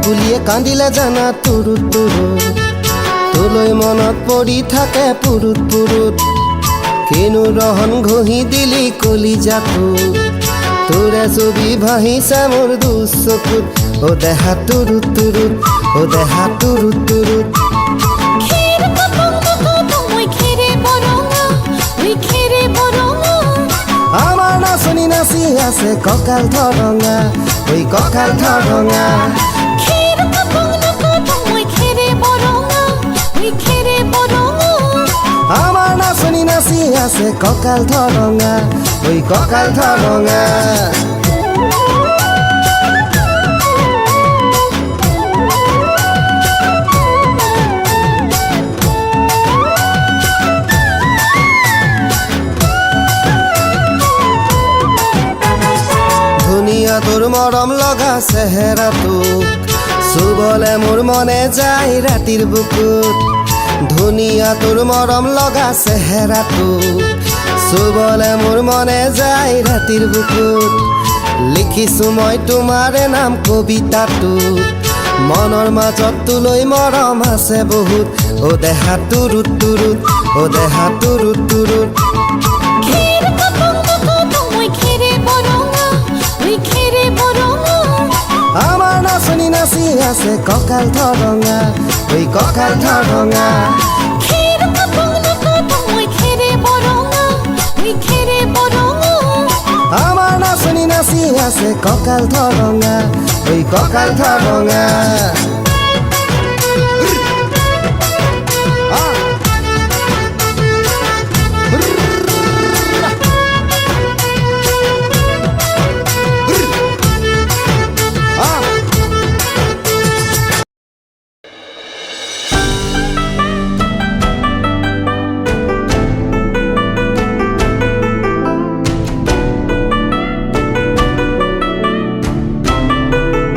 বুলিয়ে কান্দিলে জানা তুৰুত তুৰুত তোলৈ মনত পৰি থাকে পুৰুত পুৰুত কিনো ৰহন ঘঁহি দিলি কলিজাটো তোৰে ছবি ভাহিছে মোৰ দুচকুত ও দেহা তুৰুত তুৰুত ও দেহা তুৰুত তুৰুত আমাৰ নাচনি নাচি আছে কঁকাল ধৰঙা ঐ কঁকাল ধৰঙা আমাৰ নাচনি নাচি আছে কঁকাল ধৰঙা ঐ কঁকাল ধৰঙা ধুনীয়া তোৰ মৰম লগা চেহেৰাটোক চুবলে মোৰ মনে যায় ৰাতিৰ বুকুত ধুনীয়া তোৰ মৰম লগা চেহেৰাটোক চুবলে মোৰ মনে যায় ৰাতিৰ বুকুত লিখিছো মই তোমাৰে নাম কবিতাটোত মনৰ মাজত তোলৈ মৰম আছে বহুত ও দেহা তুৰুত তুৰুত ও দেহা তুৰুত তুৰুত আমাৰ নাচনি নাচি আছে কঁকাল ধৰঙা ঐ কঁকাল ধৰঙা আমাৰ নাচনি নাচি আছে কঁকাল ধৰঙা ঐ কঁকাল ধৰঙা